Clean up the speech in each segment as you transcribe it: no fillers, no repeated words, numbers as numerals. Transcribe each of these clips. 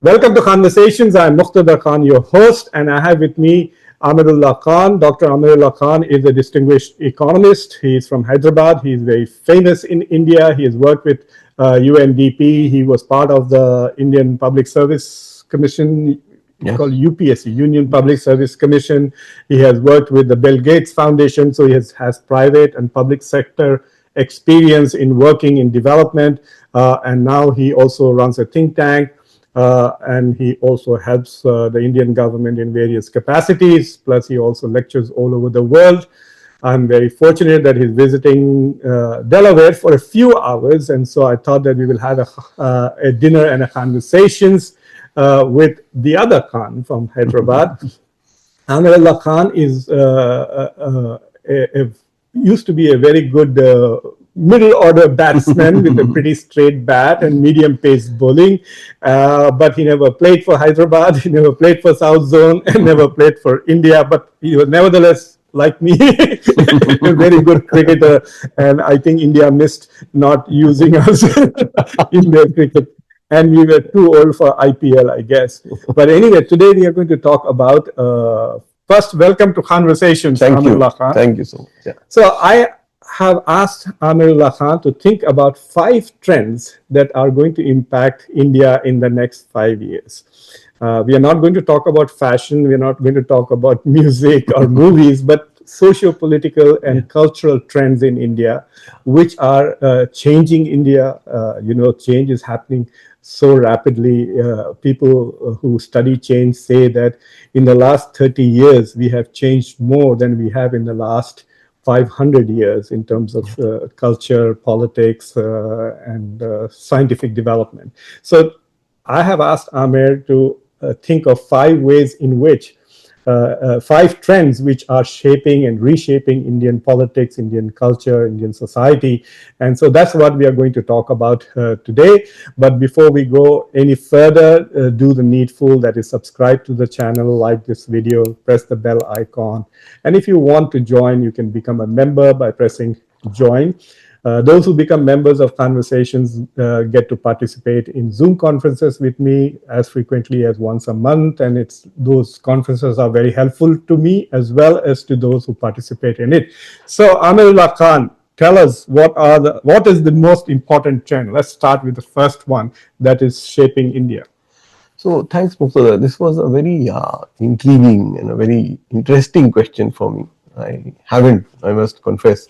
Welcome to Khanversations. I'm Muqtedar Khan, your host, and I have with me Amirullah Khan. Dr. Amirullah Khan is a distinguished economist. He is from Hyderabad. He is very famous in India. He has worked with UNDP. He was part of the Indian Public Service Commission, called UPSC, Union Public Service Commission. He has worked with the Bill Gates Foundation, so he has private and public sector experience in working in development. And now he also runs a think tank. And he also helps the Indian government in various capacities. Plus, he also lectures all over the world. I'm very fortunate that he's visiting Delaware for a few hours, and so I thought that we will have a dinner and a conversations with the other Khan from Hyderabad. Amirullah Khan is used to be a very good middle order batsman with a pretty straight bat and medium pace bowling, but he never played for Hyderabad, he never played for South Zone, and never played for India, but he was nevertheless, like me, a very good cricketer, and I think India missed not using us in their cricket. And we were too old for IPL, I guess. But anyway, today we are going to talk about first, welcome to Khanversations. Thank you. Khan. Thank you so much. Yeah. So I have asked Amirullah Khan to think about 5 trends that are going to impact India in the next 5 years. We are not going to talk about fashion. We are not going to talk about music or movies, but socio-political and cultural trends in India, which are changing India. Change is happening so rapidly. People who study change say that in the last 30 years, we have changed more than we have in the last 500 years in terms of culture, politics, and scientific development. So I have asked Amir to think of 5 ways in which 5 trends which are shaping and reshaping Indian politics, Indian culture, Indian society. And so that's what we are going to talk about today. But before we go any further, do the needful, that is subscribe to the channel, like this video, press the bell icon. And if you want to join, you can become a member by pressing join. Those who become members of Khanversations get to participate in Zoom conferences with me as frequently as once a month, and those conferences are very helpful to me as well as to those who participate in it. So, Amirullah Khan, tell us what is the most important trend? Let's start with the first one that is shaping India. So, thanks, Muqtedar. This was a very intriguing and a very interesting question for me. I must confess,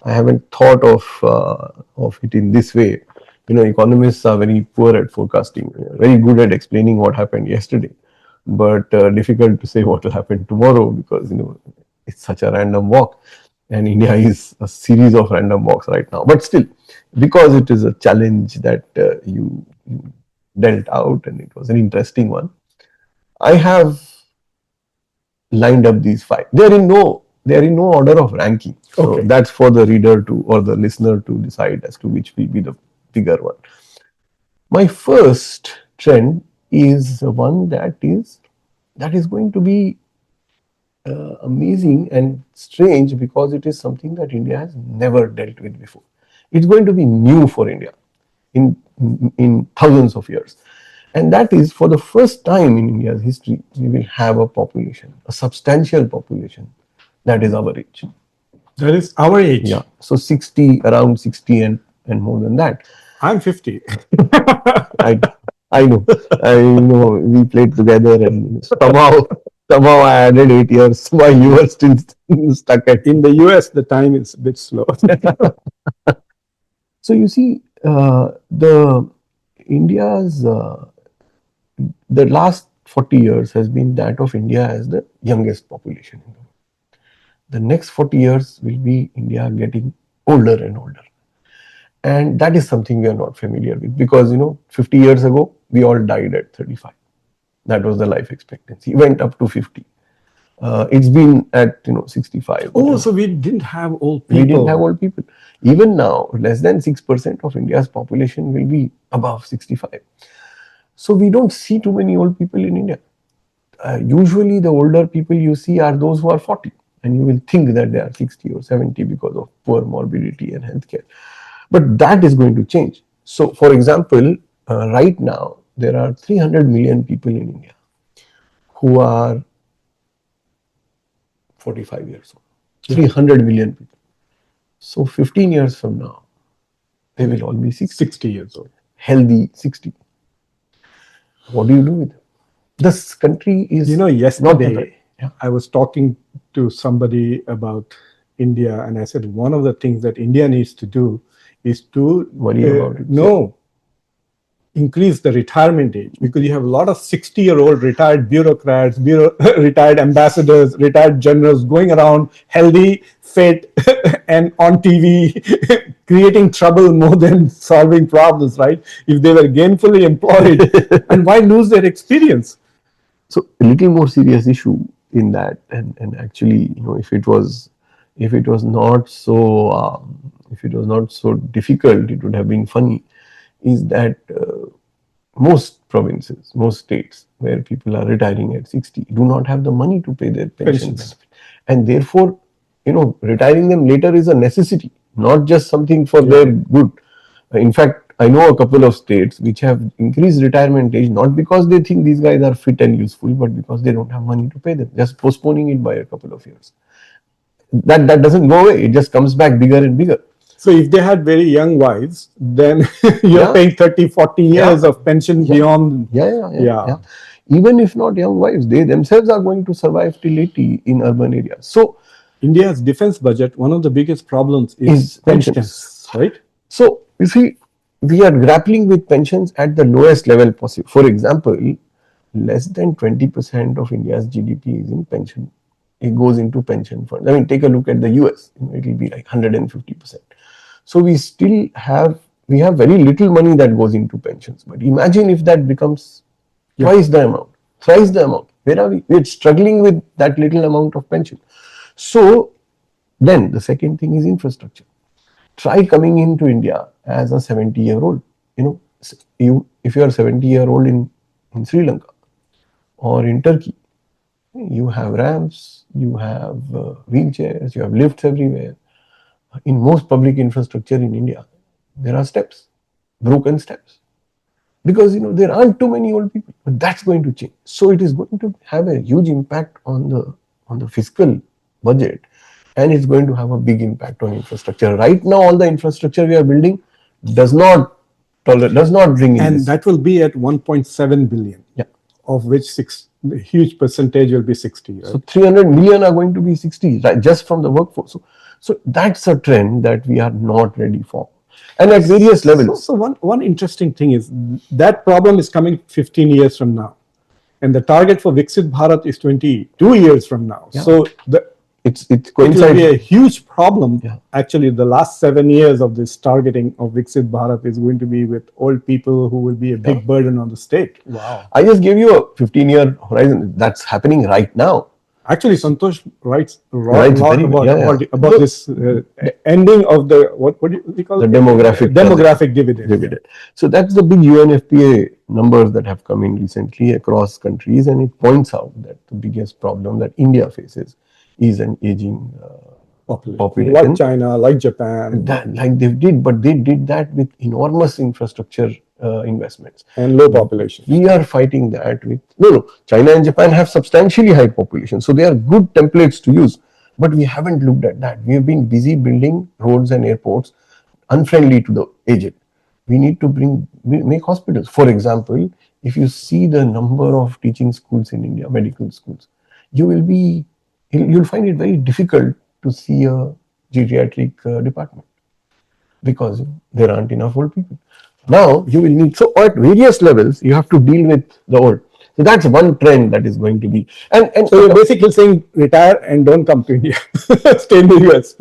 I haven't thought of it in this way. Economists are very poor at forecasting, very good at explaining what happened yesterday, but difficult to say what will happen tomorrow because it's such a random walk, and India is a series of random walks right now. But still, because it is a challenge that you dealt out, and it was an interesting one, I have lined up these 5. They are in no order of ranking. So that's for the reader or the listener to decide as to which will be the bigger one. My first trend is one that is going to be amazing and strange because it is something that India has never dealt with before. It's going to be new for India in thousands of years. And that is, for the first time in India's history, we will have a population, a substantial population that is our age. That is our age? Yeah. So around 60 and more than that. I'm 50. I know. We played together and somehow I added 8 years while you were still stuck at. In the US, the time is a bit slow. So you see, India's the last 40 years has been that of India as the youngest population in the world. The next 40 years will be India getting older and older. And that is something we are not familiar with because, 50 years ago, we all died at 35. That was the life expectancy. It went up to 50. It's been at, 65. Oh, so we didn't have old people. We didn't have old people. Even now, less than 6% of India's population will be above 65. So we don't see too many old people in India. Usually the older people you see are those who are 40. And you will think that they are 60 or 70 because of poor morbidity and healthcare. But that is going to change. So, for example, right now, there are 300 million people in India who are 45 years old. Yeah. 300 million people. So 15 years from now, they will all be 60 years old. healthy 60. What do you do with them? This country is not prepared. Yesterday Yeah. I was talking to somebody about India, and I said one of the things that India needs to do is to Worry about it. no increase the retirement age, because you have a lot of 60-year-old retired bureaucrats, retired ambassadors, retired generals going around healthy, fit, and on TV, creating trouble more than solving problems, right? If they were gainfully employed, and why lose their experience? So a little more serious issue in that, and actually, if it was not so if it was not so difficult, it would have been funny. Is that most provinces, most states where people are retiring at 60 do not have the money to pay their pension Pensions. benefit, and therefore, retiring them later is a necessity, not just something for their good. In fact, I know a couple of states which have increased retirement age not because they think these guys are fit and useful, but because they don't have money to pay them, just postponing it by a couple of years. That doesn't go away; it just comes back bigger and bigger. So if they had very young wives, then you're Yeah. paying 30, 40 years Yeah. of pension Yeah. beyond. Yeah. Even if not young wives, they themselves are going to survive till 80 in urban areas. So India's defense budget, one of the biggest problems is pensions. pensions, right? So you see, we are grappling with pensions at the lowest level possible. For example, less than 20% of India's GDP is in pension. It goes into pension funds. I mean, take a look at the US. It will be like 150%. So we have very little money that goes into pensions. But imagine if that becomes twice the amount, thrice the amount. Where are we? We're struggling with that little amount of pension. So then the second thing is infrastructure. Try coming into India as a 70-year-old. If you are 70-year-old in Sri Lanka or in Turkey, you have ramps, you have wheelchairs, you have lifts everywhere. In most public infrastructure in India, there are steps, broken steps, because there aren't too many old people. But that's going to change. So it is going to have a huge impact on the fiscal budget, and it's going to have a big impact on infrastructure. Right now, all the infrastructure we are building does not bring in And this. that will be at 1.7 billion, of which a huge percentage will be 60. Right? So 300 million are going to be 60, right, just from the workforce. So that's a trend that we are not ready for. And at various levels. So one interesting thing is that problem is coming 15 years from now. And the target for Viksit Bharat is 22 years from now. Yeah. So it will be a huge problem. Actually, the last 7 years of this targeting of Viksit Bharat is going to be with old people who will be a big burden on the state. Wow. I just gave you a 15-year horizon. That's happening right now. Actually, Santosh writes a lot about this ending of the, what do you call it? The demographic dividend. So that's the big UNFPA numbers that have come in recently across countries, and it points out that the biggest problem that India faces is an aging population. Like China, like Japan. Like they did, but they did that with enormous infrastructure investments. And low population. We are fighting that with, no, China and Japan have substantially high population. So they are good templates to use. But we haven't looked at that. We have been busy building roads and airports unfriendly to the aged. We need to make hospitals. For example, if you see the number of teaching schools in India, medical schools, you'll find it very difficult to see a geriatric department because there aren't enough old people. Now you will need, so at various levels you have to deal with the old. So that's one trend that is going to be. And so you're basically saying retire and don't come to India, stay in the US.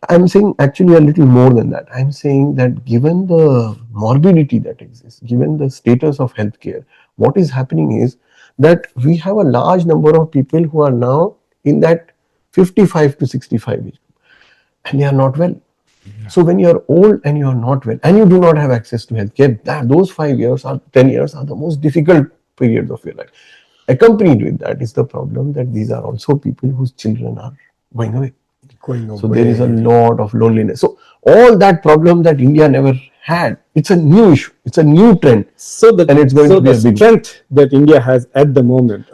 I'm saying actually a little more than that. I'm saying that given the morbidity that exists, given the status of healthcare, what is happening is that we have a large number of people who are now in that 55 to 65 age, and they are not well. So when you are old and you are not well and you do not have access to healthcare, those 5 years or 10 years are the most difficult periods of your life. Accompanied with that is the problem that these are also people whose children are going away. So there is a lot of loneliness. So all that problem that India never had, it's a new issue, it's a new trend, So and the it's going to be a big one. strength that India has at the moment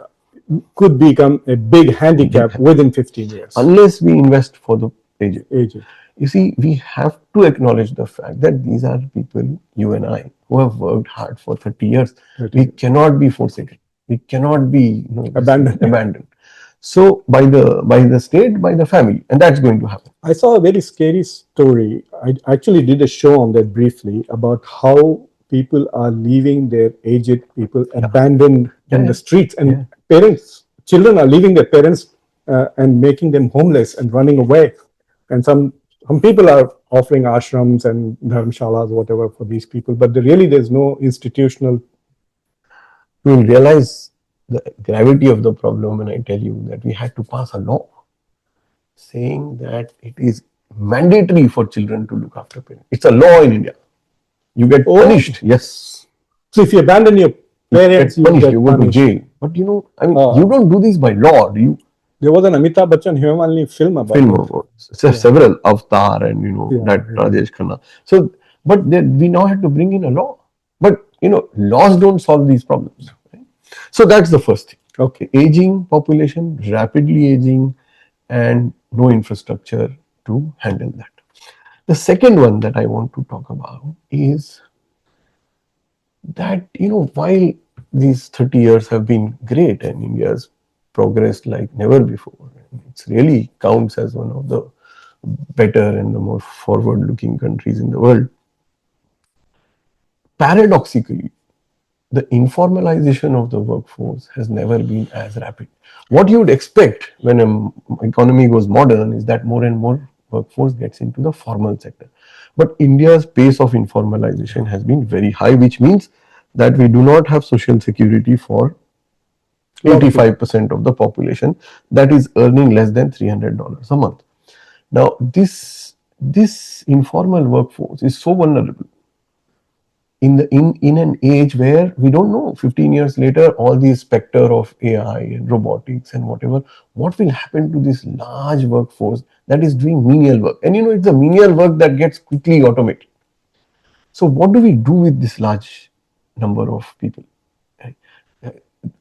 could become a big Big handicap within 15 years. unless we invest for the aged. Aged. You see, we have to acknowledge the fact that these are people, you and I, who have worked hard for 30 years. 30 We years. cannot be forsaken. We cannot be Abandoned. abandoned. So by the state, by the family, and that's going to happen. I saw a very scary story. I actually did a show on that briefly about how people are leaving their aged people abandoned in the streets, and parents, children are leaving their parents and making them homeless and running away. And some people are offering ashrams and dharmshalas, whatever, for these people, but really there's no institutional. You will realize the gravity of the problem when I tell you that we had to pass a law saying that it is mandatory for children to look after parents. It's a law in India. You get punished. Yes. So if you abandon your parents, you get punished. You go to punished. jail. But I mean, you don't do this by law, do you? There was an Amitabh Bachchan Hemali film about it. Several Avatar and that Rajesh Khanna. So, but then we now had to bring in a law. But laws don't solve these problems. Right? So that's the first thing. Okay, aging population, rapidly aging, and no infrastructure to handle that. The second one that I want to talk about is that while these 30 years have been great and India's progressed like never before, it really counts as one of the better and the more forward-looking countries in the world. Paradoxically, the informalization of the workforce has never been as rapid. What you would expect when an economy goes modern is that more and more workforce gets into the formal sector. But India's pace of informalization has been very high, which means that we do not have social security for 85% of the population that is earning less than $300 a month. Now, this informal workforce is so vulnerable in an age where we don't know 15 years later all the specter of AI and robotics and whatever, what will happen to this large workforce that is doing menial work. And it's the menial work that gets quickly automated. So what do we do with this large number of people?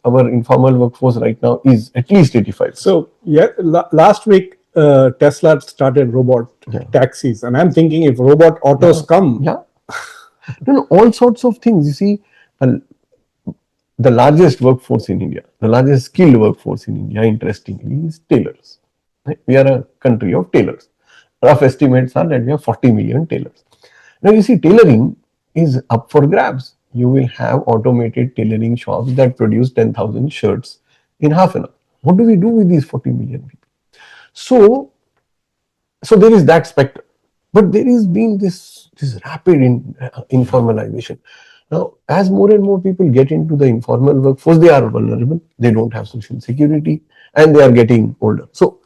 Our informal workforce right now is at least 85. So last week Tesla started robot taxis, and I'm thinking if robot autos come, all sorts of things. You see, the largest workforce in India, the largest skilled workforce in India, interestingly, is tailors. Right? We are a country of tailors. Rough estimates are that we have 40 million tailors. Now, you see, tailoring is up for grabs. You will have automated tailoring shops that produce 10,000 shirts in half an hour. What do we do with these 40 million people? So there is that specter. But there has been this rapid informalization. Now, as more and more people get into the informal workforce, they are vulnerable. They don't have social security, and they are getting older. So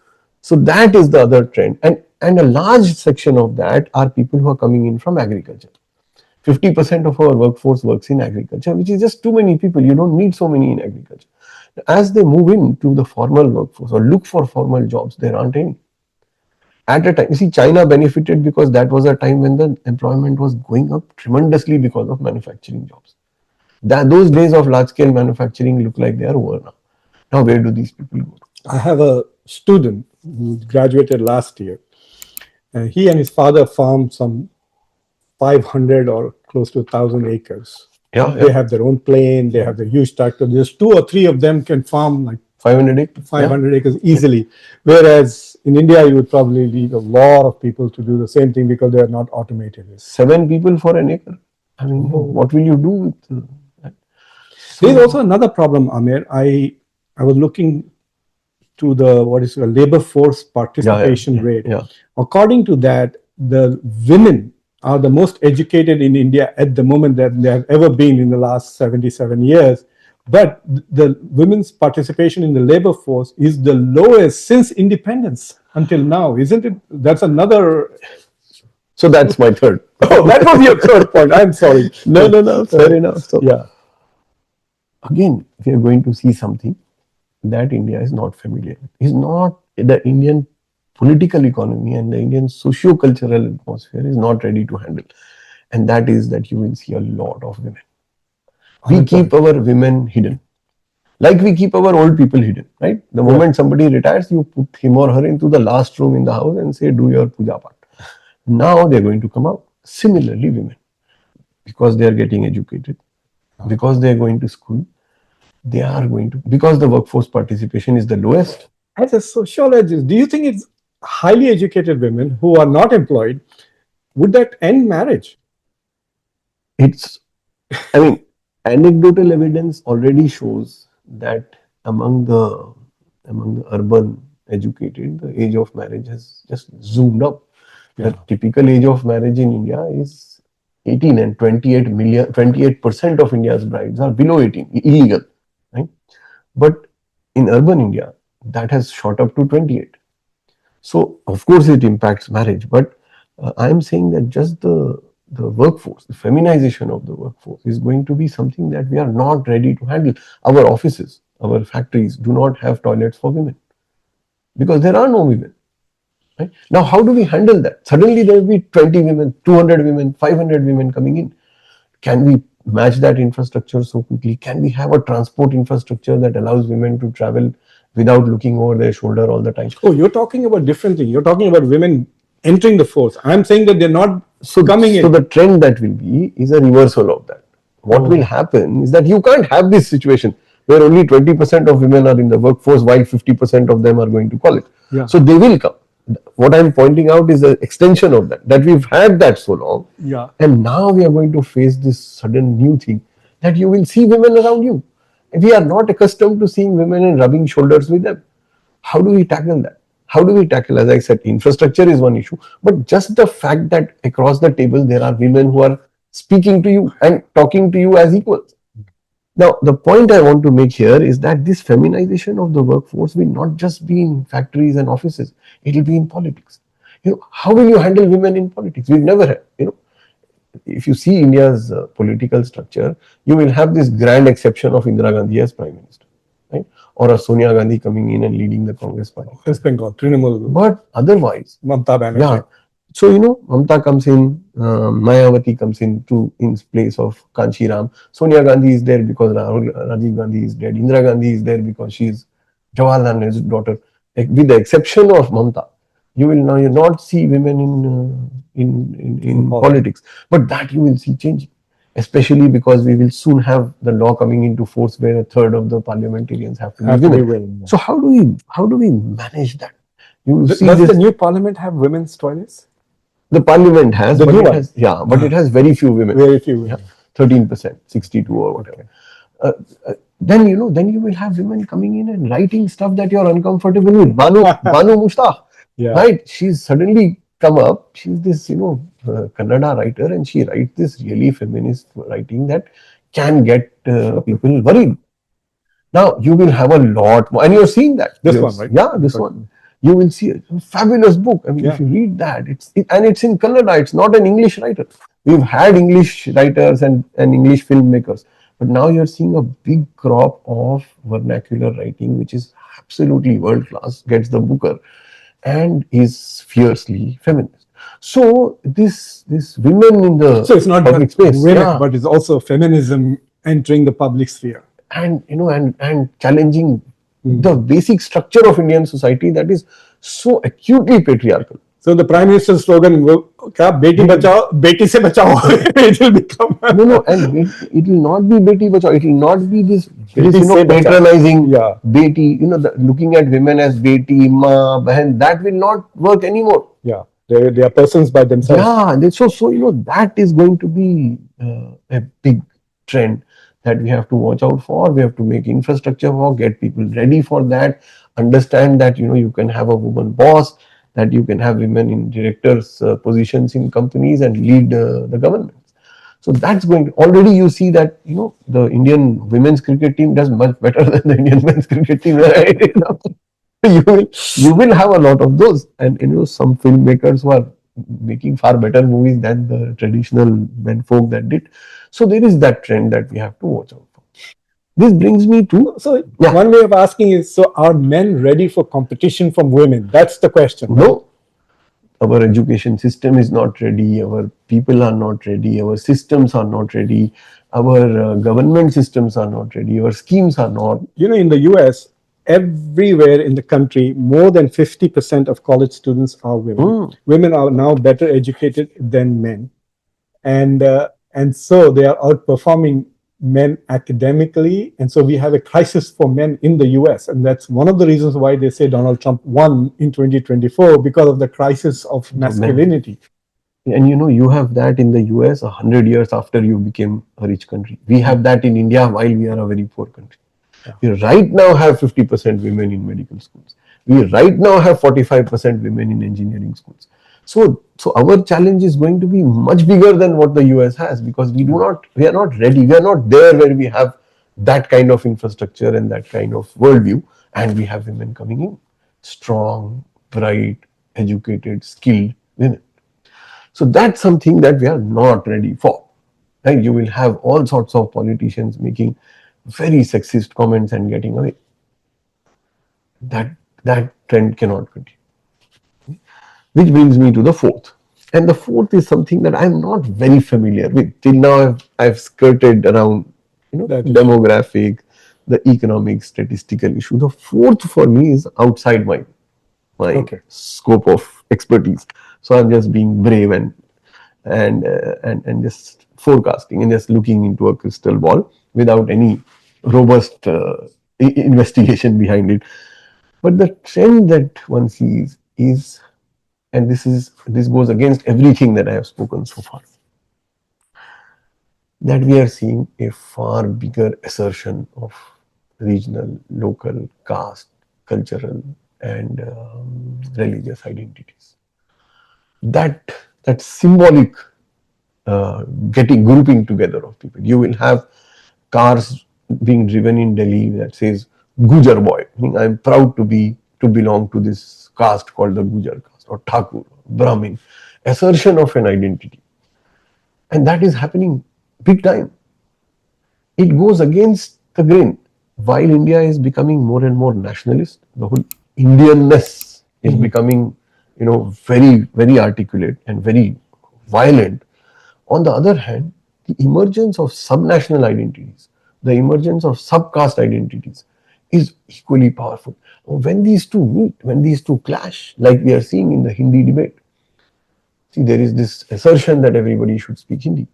that is the other trend, and a large section of that are people who are coming in from agriculture. 50% of our workforce works in agriculture, which is just too many people. You don't need so many in agriculture. As they move into the formal workforce or look for formal jobs, there aren't any. At a time, you see, China benefited because that was a time when the employment was going up tremendously because of manufacturing jobs. Those days of large-scale manufacturing look like they are over now. Now, where do these people go? I have a student who graduated last year, and he and his father farm some 500 or close to 1,000 acres. They have their own plane, they have the huge tractor. There's 2 or 3 of them can farm like 500 acres easily. Whereas in India, you would probably need a lot of people to do the same thing because they are not automated. 7 people for an acre. I mean, what will you do with that? There's also another problem, Amir. I was looking to the labor force participation rate. According to that, the women are the most educated in India at the moment that they have ever been in the last 77 years. But the women's participation in the labor force is the lowest since independence until now, isn't it? That's another. So that's my third. Oh, that was your third point. I'm sorry. No, fair enough. So, again, we are going to see something that India is not familiar with. Is not the Indian political economy and the Indian socio-cultural atmosphere is not ready to handle. and that is that you will see a lot of women. We keep Unemployed. our women hidden, like we keep our old people hidden, right? The Yeah. moment somebody retires, you put him or her into the last room in the house and say, do your puja part. Now they're going to come out. Similarly, women, because they are getting educated, because they are going to school, they are going to, because the workforce participation is the lowest. As a sociologist, do you think it's highly educated women who are not employed, would that end marriage? It's, I mean, anecdotal evidence already shows that among the urban educated, the age of marriage has just zoomed up. The Yeah. typical age of marriage in India is 18, and 28% of India's brides are below 18, illegal, right? But in urban India, that has shot up to 28. So of course it impacts marriage, but I am saying that just the workforce, the feminization of the workforce is going to be something that we are not ready to handle. Our offices, our factories do not have toilets for women because there are no women. Right? Now, how do we handle that? Suddenly there will be 20 women, 200 women, 500 women coming in. Can we match that infrastructure so quickly? Can we have a transport infrastructure that allows women to travel without looking over their shoulder all the time? Oh, you're talking about different thing. You're talking about women entering the force. I'm saying that they're not coming So in. the trend that will be is a reversal of that. What will Oh, happen is that you can't have this situation where only 20% of women are in the workforce while 50% of them are going to college. yeah. So they will come. What I'm pointing out is the extension of that we've had that so long. Yeah. And now we are going to face this sudden new thing that you will see women around you. We are not accustomed to seeing women and rubbing shoulders with them. How do we tackle that? How do we tackle, as I said, infrastructure is one issue, but just the fact that across the table there are women who are speaking to you and talking to you as equals. Now, the point I want to make here is that this feminization of the workforce will not just be in factories and offices, it will be in politics. How will you handle women in politics? We've never had, if you see India's political structure, you will have this grand exception of Indira Gandhi as Prime Minister, right? Or a Sonia Gandhi coming in and leading the Congress party. West Bengal, Trinamool, But otherwise, Mamta yeah. Banerjee. So Mamta comes in, Mayawati comes in place of Kanchi Ram. Sonia Gandhi is there because Rajiv Gandhi is dead. Indira Gandhi is there because she is Jawaharlal Nehru's daughter. With the exception of Mamta, you will now not see women in politics, but that you will see changing. Especially because we will soon have the law coming into force where a third of the parliamentarians have to be Have to be women. women. So how do we manage that? You see Does the this. new parliament have women's toilets? The parliament has, The but new it one. has, yeah, but it has very few women. Very few Yeah, women. 13%, 62 or whatever. Okay. Uh, then you will have women coming in and writing stuff that you're uncomfortable with. Banu Mushtaq, Yeah. right? She's suddenly come up. She's this, Kannada writer, and she writes this really feminist writing that can get people worried. Now you will have a lot more, and you're seeing that. This one, right? Yeah, this one. You will see a fabulous book. I mean, Yeah. if you read that, and it's in Kannada. It's not an English writer. We've had English writers and English filmmakers, but now you're seeing a big crop of vernacular writing, which is absolutely world class. Gets the Booker, and is fiercely feminist. So this women in the So it's not public just space, women, yeah, but it's also feminism entering the public sphere. and and challenging Mm. the basic structure of Indian society that is so acutely patriarchal. So the prime minister's slogan, "क्या बेटी बचाओ, बेटी से बचाओ," it will become No, and it will not be beti bachao. It will not be this बेटी से बचाओ. patronizing Yeah, beti. Looking at women as beti, ma, bahan. That will not work anymore. yeah. They are persons by themselves. Yeah, so that is going to be a big trend that we have to watch out for. We have to make infrastructure for, get people ready for that, understand that you can have a woman boss, that you can have women in directors positions in companies and lead the government. So that's going to, already you see that the Indian women's cricket team does much better than the Indian men's cricket team. Right? You will have a lot of those, and some filmmakers who are making far better movies than the traditional men folk that did. So there is that trend that we have to watch out for. This brings me to, So yeah, one way of asking is, so are men ready for competition from women? That's the question. Right? no, our education system is not ready, our people are not ready, our systems are not ready, our government systems are not ready, our schemes are not. In the US, everywhere in the country, more than 50% of college students are women. Mm, Women are now better educated than men. And so they are outperforming men academically. And so we have a crisis for men in the US. And that's one of the reasons why they say Donald Trump won in 2024 because of the crisis of of men. masculinity. And you have that in the US 100 years after you became a rich country. We have that in India while we are a very poor country. Yeah. We right now have 50% women in medical schools. We right now have 45% women in engineering schools. So our challenge is going to be much bigger than what the US has, because we are not ready. We are not there where we have that kind of infrastructure and that kind of worldview, and we have women coming in, strong, bright, educated, skilled women. So that's something that we are not ready for. Right? You will have all sorts of politicians making very sexist comments and getting away. That that trend cannot continue. Which brings me to the fourth. And the fourth is something that I'm not very familiar with. Till now I've skirted around That is demographic, the economic, statistical issue. The fourth for me is outside my okay. scope of expertise. So I'm just being brave and just forecasting and just looking into a crystal ball without any robust investigation behind it. But the trend that one sees is, and this goes against everything that I have spoken so far, that we are seeing a far bigger assertion of regional, local, caste, cultural, and religious identities. That symbolic getting grouping together of people. You will have cars being driven in Delhi that says Gujar boy, meaning I'm proud to belong to this caste called the Gujar caste, or Thakur, Brahmin. Assertion of an identity. And that is happening big time. It goes against the grain. While India is becoming more and more nationalist, the whole Indianness is becoming, very, very articulate and very violent. On the other hand, the emergence of subnational identities, the emergence of subcaste identities is equally powerful. When these two meet, when these two clash, like we are seeing in the Hindi debate, see, there is this assertion that everybody should speak Hindi,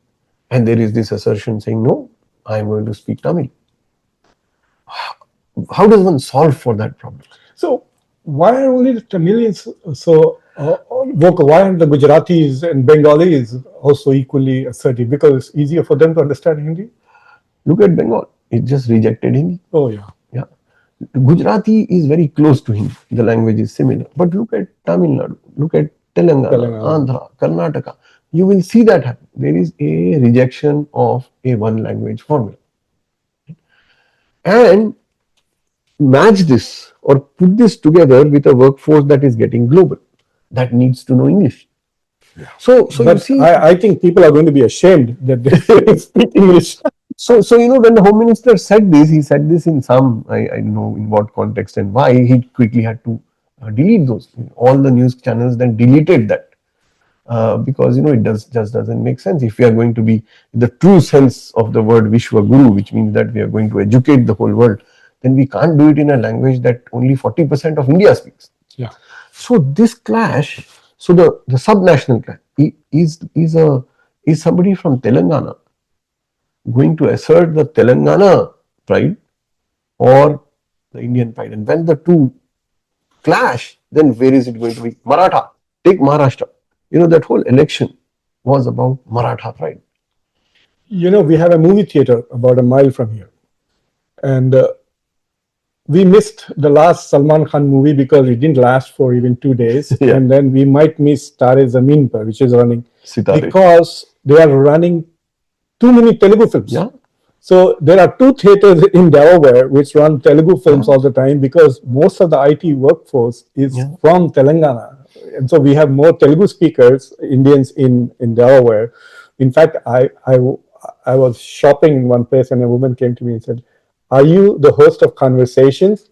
and there is this assertion saying, no, I am going to speak Tamil. How does one solve for that problem? So why are only the Tamilians so vocal? Why aren't the Gujaratis and Bengalis also equally assertive? Because it's easier for them to understand Hindi? Look at Bengal. It just rejected Hindi. Oh, yeah. Yeah. Gujarati is very close to Hindi. The language is similar. But look at Tamil Nadu, look at Telangana, Telangana. Andhra, Karnataka. You will see that happen. There is a rejection of a one language formula. And match this or put this together with a workforce that is getting global, that needs to know English. So you But see, I think people are going to be ashamed that they speak English. so when the home minister said this, he said this in some, I know in what context and why, he quickly had to delete those. All the news channels then deleted that. Because it just doesn't make sense. If we are going to be the true sense of the word Vishwa Guru, which means that we are going to educate the whole world, then we can't do it in a language that only 40% of India speaks. Yeah. So this clash, so the subnational clash is somebody from Telangana going to assert the Telangana pride or the Indian pride, and when the two clash, then where is it going to be? Maratha. Take Maharashtra. That whole election was about Maratha pride. We have a movie theater about a mile from here. And we missed the last Salman Khan movie because it didn't last for even 2 days. Yeah. And then we might miss Tare Zameen Par, which is running. Sitare. Because they are running too many Telugu films. Yeah. So there are two theaters in Delaware which run Telugu films all the time because most of the IT workforce is from Telangana. And so we have more Telugu speakers, Indians in Delaware. In fact, I was shopping in one place and a woman came to me and said, "Are you the host of Khanversations?"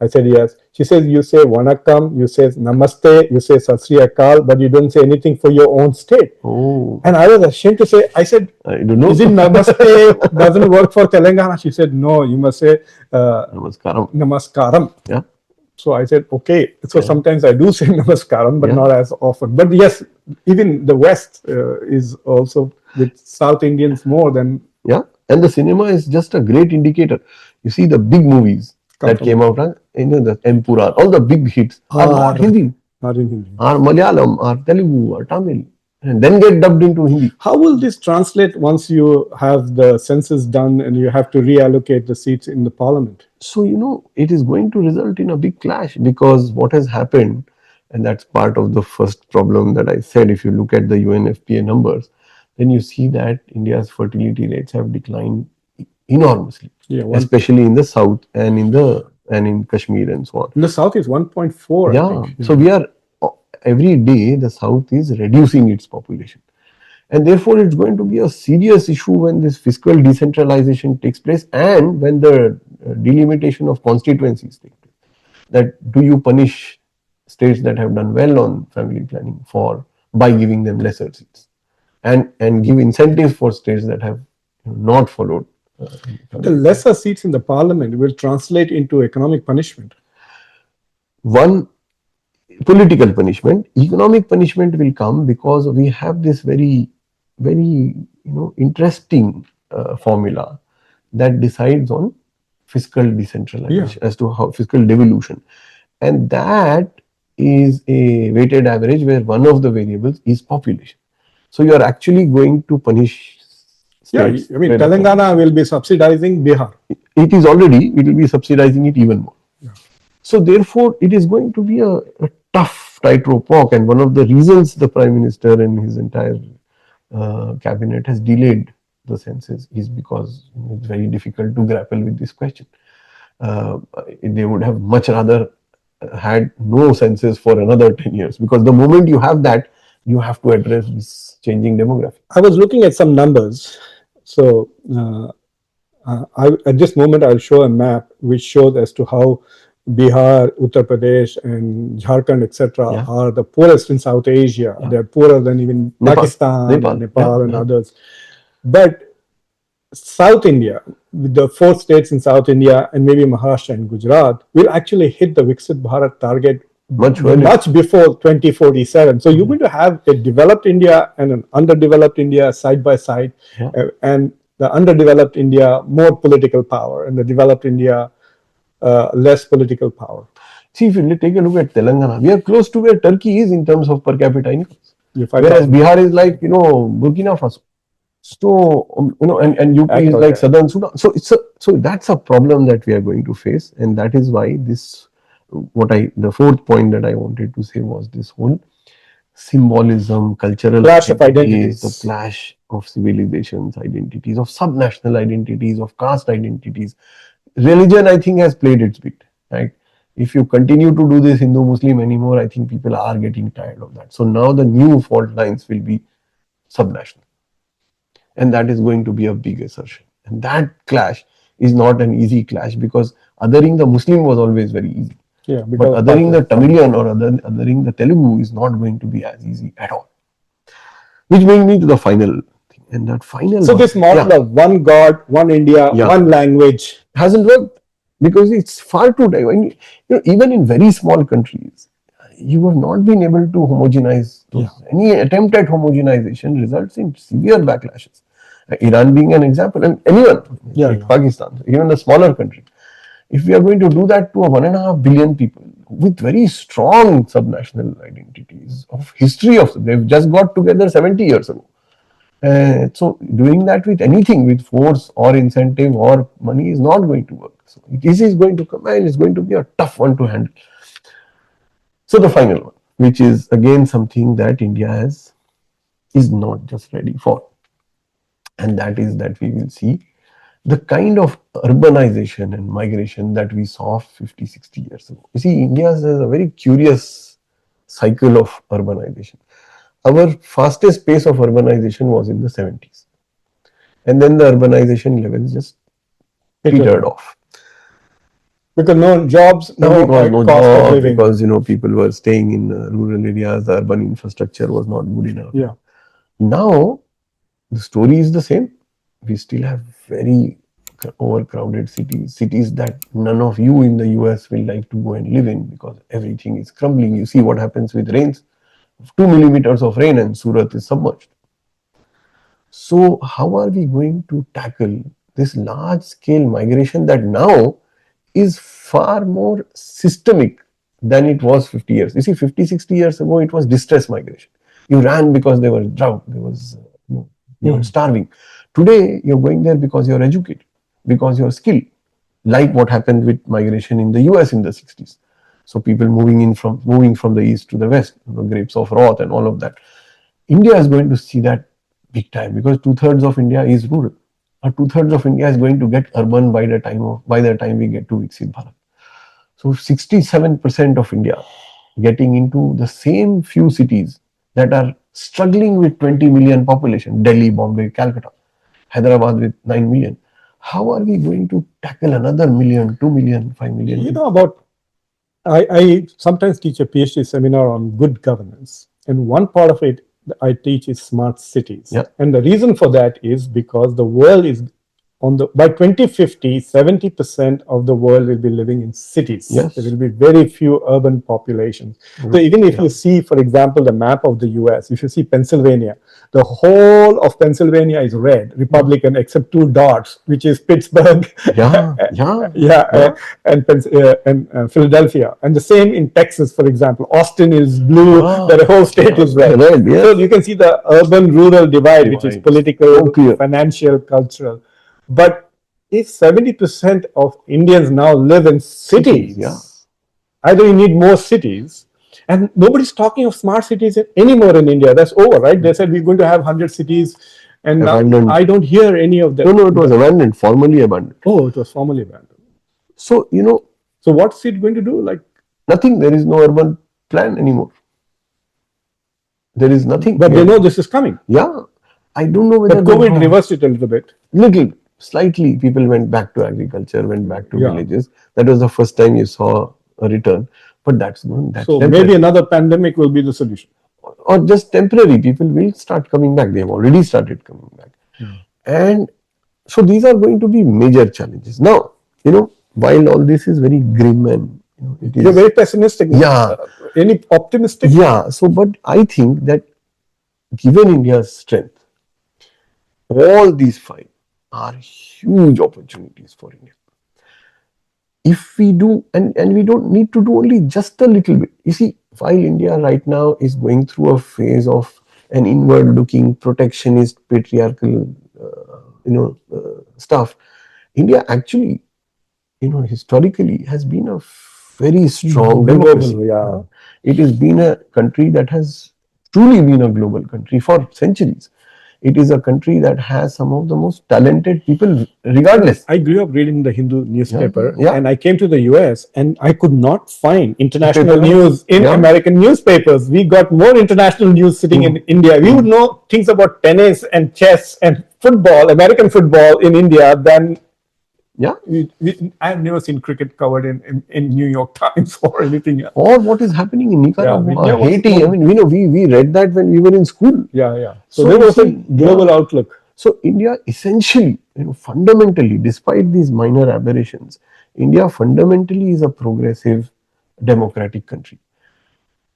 I said, yes. She says, you say Vanakkam, you say Namaste, you say Sat Sri Akal, but you don't say anything for your own state. Oh, And I was ashamed to say, I said, I don't know. is it Namaste doesn't work for Telangana? She said, no, you must say Namaskaram. Namaskaram. Yeah, So I said, okay. So yeah, sometimes I do say Namaskaram, but yeah, not as often. But yes, even the West is also with South Indians more than yeah. And the cinema is just a great indicator. You see, the big movies come that came from out, the Empura, all the big hits are not are Hindi, not in Hindi. are Malayalam, are Telugu, or Tamil, and then get dubbed into Hindi. How will this translate once you have the census done and you have to reallocate the seats in the parliament? So, it is going to result in a big clash because what has happened, and that's part of the first problem that I said, if you look at the UNFPA numbers, then you see that India's fertility rates have declined enormously, Yeah, especially in the south and in Kashmir and so on. in the south is 1.4, I Yeah, think. so Yeah. we are every day the south is reducing its population. And therefore, it's going to be a serious issue when this fiscal decentralization takes place and when the delimitation of constituencies take place. That do you punish states that have done well on family planning for by giving them lesser seats, and give incentives for states that have not followed The family planning. lesser seats in the parliament will translate into economic punishment. One, political punishment. Economic punishment will come because we have this very interesting formula that decides on fiscal Yeah. decentralization as to how fiscal devolution, and that is a weighted average where one of the variables is population. So you are actually going to punish Yeah. states I mean, where the Telangana will be subsidizing Bihar. it will be subsidizing it even more. So therefore, it is going to be a tough tightrope walk, and one of the reasons the Prime Minister and his entire cabinet has delayed the census is because it's very difficult to grapple with this question. Uh, they would have much rather had no census for another 10 years because the moment you have that, you have to address this changing demography. I was looking at some numbers. So at this moment, I'll show a map which shows as to how Bihar, Uttar Pradesh, and Jharkhand, etc., Yeah, are the poorest in South Asia. yeah. They're poorer than even Nepal, Pakistan and Nepal, yeah, Nepal and yeah, others. But South India, with the four states in South India and maybe Maharashtra and Gujarat, will actually hit the Viksit Bharat target much earlier. much before 2047. So you're going to have a developed India and an underdeveloped India side by side, Yeah. and the underdeveloped India more political power, and the developed India less political power. See, if you take a look at Telangana, we are close to where Turkey is in terms of per capita income, You whereas 5,000. Bihar is like Burkina Faso. So and UP is like Okay. Southern Sudan. So so that's a problem that we are going to face, and that is why this the fourth point that I wanted to say was this whole symbolism, cultural Clash of identities, the identities. clash of civilizations, identities, of subnational identities, of caste identities. Religion, I think, has played its bit. Right? If you continue to do this Hindu-Muslim anymore, I think people are getting tired of that. So now the new fault lines will be subnational, and that is going to be a big assertion. And that clash is not an easy clash because othering the Muslim was always very easy. Yeah, But because of othering the Pakistan. Tamilian or othering the Telugu is not going to be as easy at all. Which brings me to the final thing. And that final So one, this model yeah, of one God, one India, yeah, one language. hasn't worked because it's far too diverse. Even in very small countries, you have not been able to homogenize Yeah. those. Any attempt at homogenization results in severe backlashes. Iran being an example, and anyone, Yeah, take yeah. Pakistan, even a smaller country. If we are going to do that to a 1.5 billion people with very strong subnational identities of history of, they've just got together 70 years ago. So doing that with anything, with force or incentive or money, is not going to work. So this is going to come and it's going to be a tough one to handle. So the final one, which is again something that India is not just ready for, and that is that we will see the kind of urbanization and migration that we saw 50, 60 years ago. You see, India has a very curious cycle of urbanization. Our fastest pace of urbanization was in the 70s. And then the urbanization levels just Petered petered out. off. because no jobs, no because no cost of job, living. because people were staying in rural areas, the urban infrastructure was not good enough. Yeah. Now the story is the same. We still have very overcrowded cities, cities that none of you in the US will like to go and live in because everything is crumbling. You see what happens with rains. 2 millimeters of rain and Surat is submerged. So, how are we going to tackle this large scale migration that now is far more systemic than it was 50 years? You see, 50, 60 years ago, it was distress migration. You ran because there was drought, there was, you were starving. Today, you're going there because you're educated, because you're skilled, like what happened with migration in the US in the 60s. So people moving from the east to the west, the grapes of wrath and all of that. India is going to see that big time because two-thirds of India is rural. Or two-thirds of India is going to get urban by the time we get to Viksit Bharat. So 67% of India getting into the same few cities that are struggling with 20 million population, Delhi, Bombay, Calcutta, Hyderabad with 9 million. How are we going to tackle another million, 2 million, 5 million? You know about, I sometimes teach a PhD seminar on good governance, and one part of it I teach is smart cities. Yeah. And the reason for that is because the world is on the by 2050, 70% of the world will be living in cities. Yes. There will be very few urban populations. So even if you see, for example, the map of the US, if you see Pennsylvania, the whole of Pennsylvania is red, Republican, except two dots, which is Pittsburgh, Yeah, yeah, yeah, yeah. and Philadelphia. And the same in Texas, for example. Austin is blue, the whole state is red. Red, yes. So you can see the urban-rural divide, which is Divide. political, So clear. financial, cultural. But if 70% of Indians now live in cities, yeah. either you need more cities, and nobody's talking of smart cities anymore in India. That's over, right? They said we're going to have 100 cities, and now Abandoned. I don't hear any of that. No, it was abandoned, formally abandoned. Oh, it was formally abandoned. So, So what's it going to do? Like nothing. There is no urban plan anymore. There is nothing. But they know this is coming. Yeah. I don't know whether But COVID reversed it a little bit. Little, slightly, people went back to agriculture, went back to Yeah. villages. That was the first time you saw a return. But that's going. That's So temporary. maybe another pandemic will be the solution. Or just temporary. People will start coming back. They have already started coming back. And so these are going to be major challenges. Now, while all this is very grim and it is You're very pessimistic. Yeah. Any optimistic? Yeah. So, but I think that given India's strength, all these five are huge opportunities for India. If we do, and we don't need to do only just a little bit. You see, while India right now is going through a phase of an inward-looking, protectionist, patriarchal, stuff, India actually, historically has been a very strong democracy. Yeah. It has been a country that has truly been a global country for centuries. It is a country that has some of the most talented people, regardless. I grew up reading the Hindu newspaper, Yeah. and I came to the US, and I could not find international Paper. news in Yeah. American newspapers. We got more international news sitting in India. We would know things about tennis and chess and football, American football in India than. Yeah. I've never seen cricket covered in New York Times or anything else. Or what is happening in Nicaragua, Yeah, Haiti. I mean, we read that when we were in school. Yeah. So So there you was a see, global outlook. So India essentially, fundamentally, despite these minor aberrations, India fundamentally is a progressive democratic country.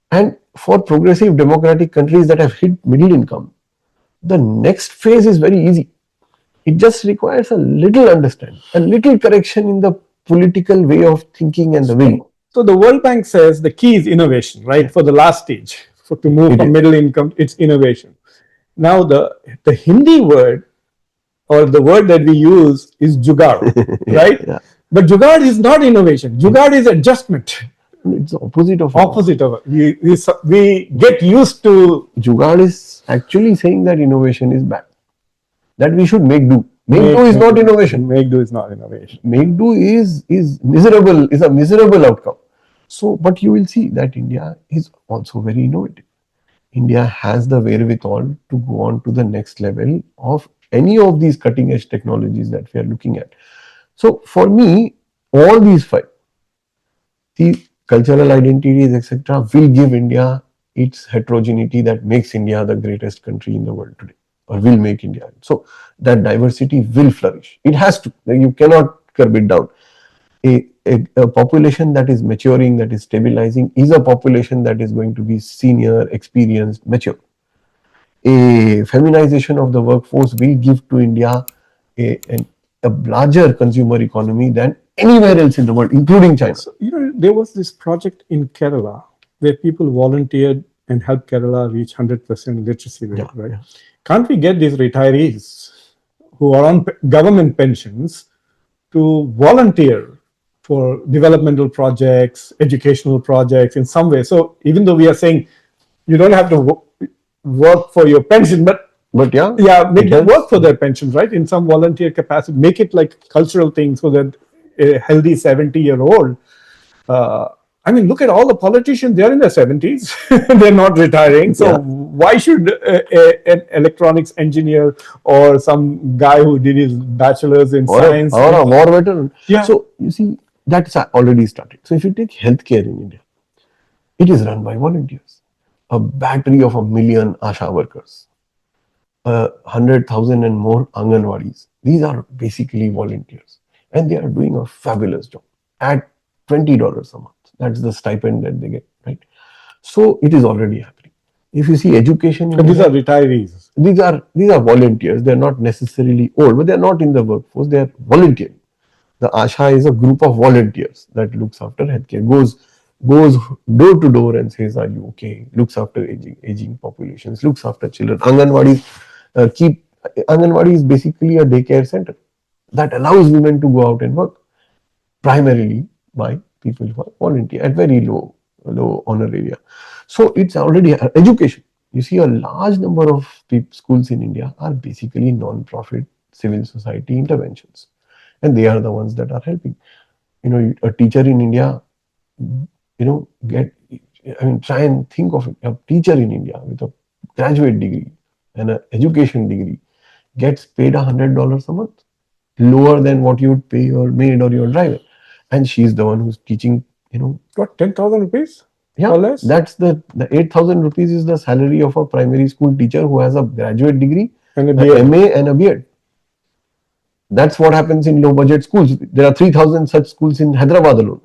And for progressive democratic countries that have hit middle income, the next phase is very easy. It just requires a little understanding, a little correction in the political way of thinking and the will. So the World Bank says the key is innovation, right? For the last stage, for to move from middle income, it's innovation. Now the Hindi word or the word that we use is jugaad, right? Yeah. But jugaad is not innovation. Jugaad is adjustment. It's the opposite of it. We get used to. Jugaad is actually saying that innovation is bad. That we should make do. Make do is not innovation. Make do is not innovation. Make do is miserable, is a miserable outcome. So, but you will see that India is also very innovative. India has the wherewithal to go on to the next level of any of these cutting edge technologies that we are looking at. So, for me, all these five, The cultural identities, etc., will give India its heterogeneity that makes India the greatest country in the world today, or will make India. So that diversity will flourish. It has to. You cannot curb it down. A population that is maturing, that is stabilizing, is a population that is going to be senior, experienced, mature. A feminization of the workforce will give to India a larger consumer economy than anywhere else in the world, including China. So, there was this project in Kerala where people volunteered and helped Kerala reach 100% literacy rate, Yeah, right? yeah. Can't we get these retirees who are on government pensions to volunteer for developmental projects, educational projects in some way? So even though we are saying you don't have to work for your pension, But yeah, yeah, make it them work helps. for their pensions, right? In some volunteer capacity, make it like cultural things so that a healthy 70-year-old. Uh, I mean, look at all the politicians, they're in their 70s, they're not retiring. So, Yeah. why should an electronics engineer or some guy who did his bachelor's in science? Or a war veteran. Yeah. So you see, that's already started. So if you take healthcare in India, it is run by volunteers. A battery of 1 million ASHA workers, 100,000 and more Anganwadis. These are basically volunteers, and they are doing a fabulous job at $20 a month. That's the stipend that they get, right? So it is already happening. If you see education in And these India, are retirees. these are volunteers. They're not necessarily old, but they're not in the workforce. They're volunteering. The ASHA is a group of volunteers that looks after healthcare, goes door to door and says, "Are you okay?" Looks after aging populations, looks after children. Keep Anganwadi is basically a daycare center that allows women to go out and work, primarily by people who are volunteer at very low honor area. So it's already education. You see, a large number of schools in India are basically non-profit civil society interventions, and they are the ones that are helping. A teacher in India, get, I mean, try and think of it. A teacher in India with a graduate degree and an education degree gets paid $100 a month, lower than what you would pay your maid or your driver, and she's the one who's teaching. What, 10,000 rupees Yeah, or less? that's the 8,000 rupees is the salary of a primary school teacher who has a graduate degree, And a an beard. MA, and a B.Ed. That's what happens in low budget schools. There are 3,000 such schools in Hyderabad alone.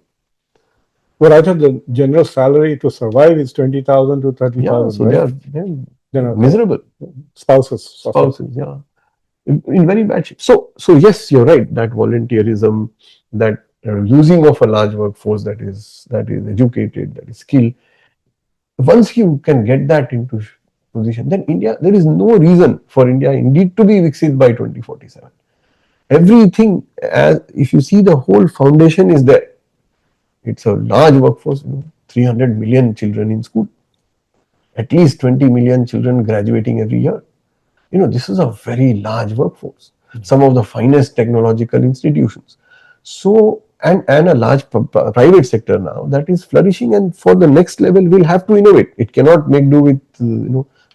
Well, I thought the general salary to survive is 20,000 to Yeah, 30,000, so right? they're Then I thought miserable spouses suffer. spouses. Yeah, in very bad shape. So yes, you're right that volunteerism, that using of a large workforce that is educated, that is skilled. Once you can get that into position, then India, there is no reason for India indeed to be Viksit by 2047. Everything, as if you see, the whole foundation is there. It's a large workforce, 300 million children in school, at least 20 million children graduating every year. This is a very large workforce, some of the finest technological institutions. So, and a large private sector now that is flourishing, and for the next level we'll have to innovate. It cannot make do with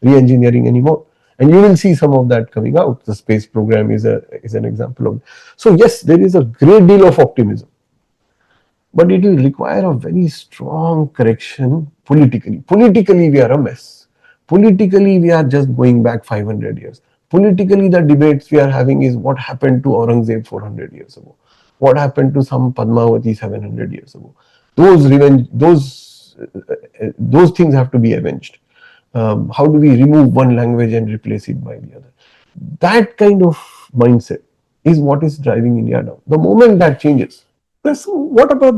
re-engineering anymore, and you will see some of that coming out. The space program is an example of. So yes, there is a great deal of optimism, but it will require a very strong correction politically. Politically, we are a mess. Politically, we are just going back 500 years. Politically, the debates we are having is what happened to Aurangzeb 400 years ago, what happened to some Padmavati 700 years ago. Those things have to be avenged. How do we remove one language and replace it by the other? That kind of mindset is what is driving India now. The moment that changes, So what about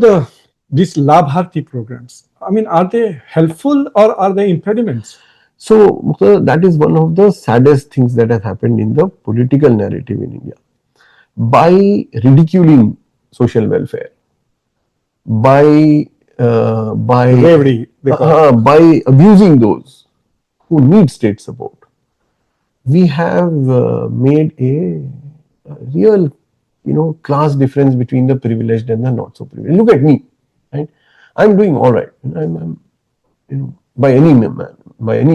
these Labharti programs? I mean, are they helpful or are they impediments? so, Muqtedar, that is one of the saddest things that has happened in the political narrative in India. By ridiculing social welfare, by Bravery, they call it. by abusing those who need state support, we have made a real, class difference between the privileged and the not so privileged. Look at me, right? I'm doing all right. I'm by any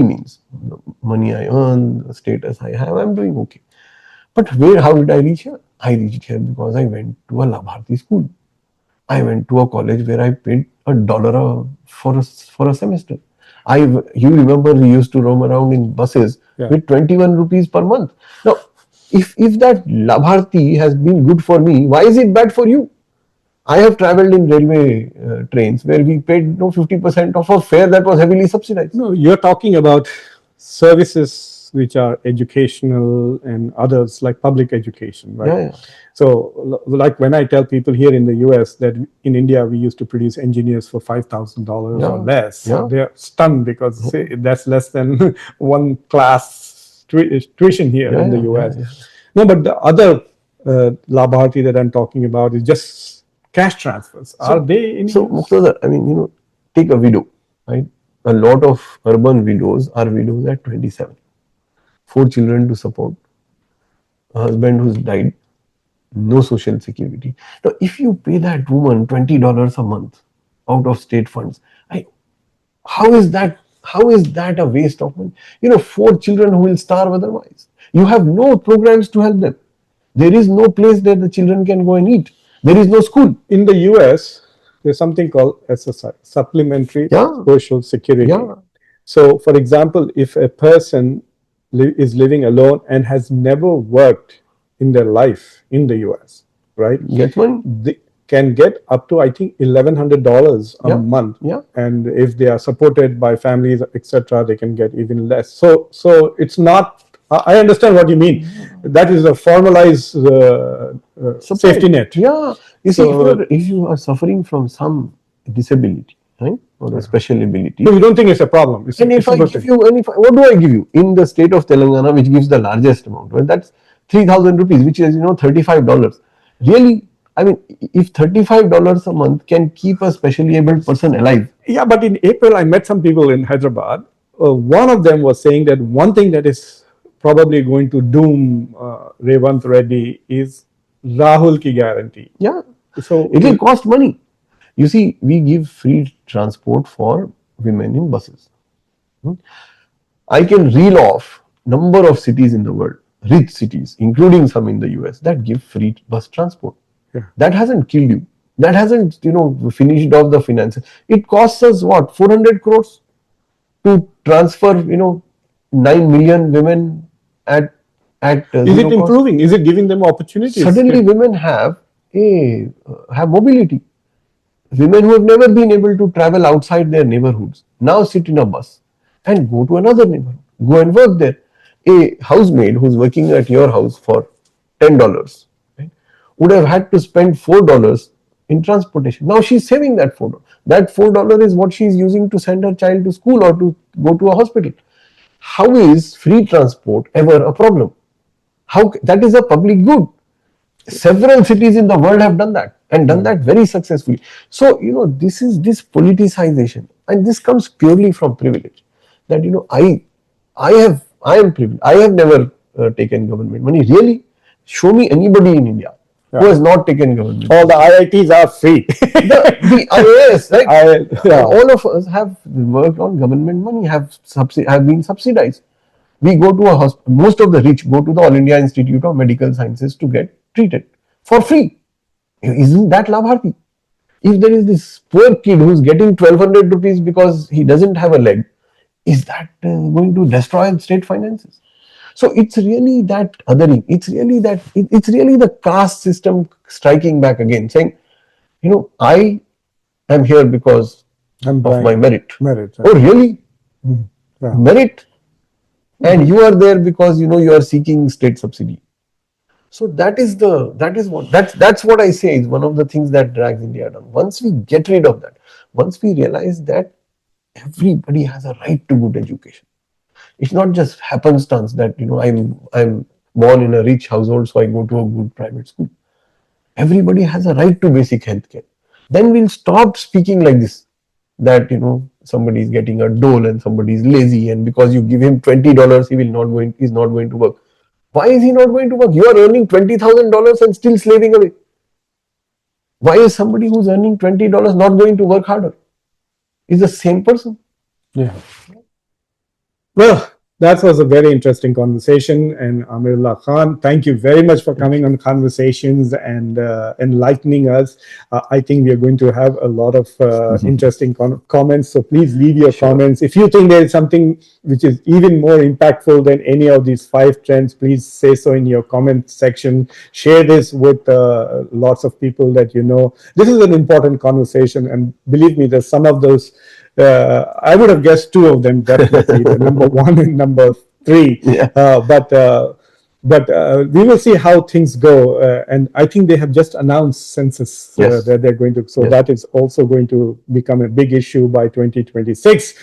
means, the money I earn, the status I have, I'm doing okay. But how did I reach here? I reached here because I went to a Labharti school. I went to a college where I paid $1 for a semester. You remember we used to roam around in buses Yeah. with 21 rupees per month. Now, if that Labharti has been good for me, why is it bad for you? I have traveled in railway trains where we paid 50% of our fare that was heavily subsidized. No, you're talking about services which are educational and others like public education, right? Yeah, yeah, So, like when I tell people here in the US that in India we used to produce engineers for $5,000 or yeah, less, yeah, they're stunned because say, that's less than one class tuition here yeah, in the yeah, yeah, US. yeah. No, but the other Labharti that I'm talking about is just cash transfers. Are So, they in so use? Muqtadar, I mean, take a widow, right? A lot of urban widows are widows at 27. Four children to support, a husband who's died, no social security. Now, if you pay that woman $20 a month out of state funds, I, how is that? How is that a waste of money? Four children who will starve otherwise. You have no programs to help them. There is no place that the children can go and eat. There is no school. In the US, there's something called SSI, Supplementary Yeah, Social Security. yeah. So, for example, if a person is living alone and has never worked in their life in the US, right, Gets money. they can get up to, I think, $1,100 a Yeah, month. yeah. And if they are supported by families, etc., they can get even less. So it's not. I understand what you mean. That is a formalized safety Support. net. Yeah. You see, So, if you are suffering from some disability, right, or a special ability, no, you don't think it's a problem. It's and a, if it's a I good give thing. you, what do I give you in the state of Telangana, which gives the largest amount? Well, that's 3,000 rupees, which is $35. Really, I mean, if $35 a month can keep a specially abled person alive. Yeah, but in April, I met some people in Hyderabad. One of them was saying that one thing that is probably going to doom Revant Reddy is Rahul ki guarantee. Yeah, So, it will cost money. You see, we give free transport for women in buses. I can reel off number of cities in the world, rich cities, including some in the US, that give free bus transport. yeah. That hasn't killed you. That hasn't, finished off the finances. It costs us what, 400 crores to transfer, 9 million women at Is it zero cost. improving? Is it giving them opportunities? Suddenly, women have mobility. Women who have never been able to travel outside their neighborhoods now sit in a bus and go to another neighborhood, go and work there. A housemaid who's working at your house for $10, right, would have had to spend $4 in transportation. Now she's saving that $4. That $4 is what she's using to send her child to school or to go to a hospital. How is free transport ever a problem? How that is a public good. Several cities in the world have done that and done that very successfully. So this is this politicization, and this comes purely from privilege. That I am privileged. I have never taken government money. Really, show me anybody in India who Yeah. has not taken government All money. the IITs are free. The IAS, right? Yeah. All of us have worked on government money, have been subsidized. We go to a hospital. Most of the rich go to the All India Institute of Medical Sciences to get treated for free. Isn't that Labharti? If there is this poor kid who's getting 1,200 rupees because he doesn't have a leg, is that going to destroy state finances? So it's really that othering. It's really the caste system striking back again, saying, I am here because I'm of my buying merit. merit. Oh, really? Yeah. Merit? And you are there because you are seeking state subsidy. So that's what I say is one of the things that drags India down. Once we get rid of that, once we realize that everybody has a right to good education. It's not just happenstance that I'm born in a rich household, so I go to a good private school. Everybody has a right to basic health care. Then we'll stop speaking like this. That somebody is getting a dole and somebody is lazy, and because you give him $20, he's not going to work. Why is he not going to work? You are earning $20,000 and still slaving away. Why is somebody who's earning $20 not going to work harder? Is the same person. Yeah. Well, That was a very interesting conversation. And Amirullah Khan, thank you very much for coming on Khanversations and enlightening us. I think we are going to have a lot of interesting comments. So please leave your Sure. comments. If you think there is something which is even more impactful than any of these 5 trends, please say so in your comment section. Share this with lots of people that you know. This is an important conversation. And believe me, there's some of those I would have guessed 2 of them definitely, the number 1 and number 3. Yeah. But we will see how things go. And I think they have just announced census Yes. that they're going to. So Yes. that is also going to become a big issue by 2026.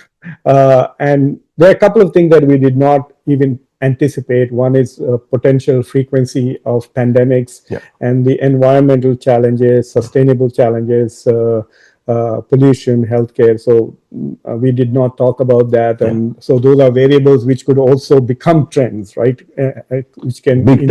And there are a couple of things that we did not even anticipate. One is potential frequency of pandemics Yeah. and the environmental challenges, sustainable challenges, pollution, healthcare. So we did not talk about that, and so those are variables which could also become trends, right? Which can Big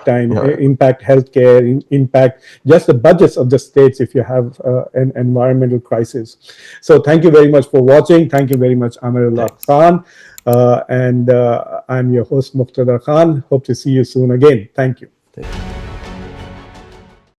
time. impact healthcare, impact just the budgets of the states if you have an environmental crisis. So thank you very much for watching. Thank you very much, Amirullah Khan, and I'm your host Muqtedar Khan. Hope to see you soon again. Thank you. Thank you.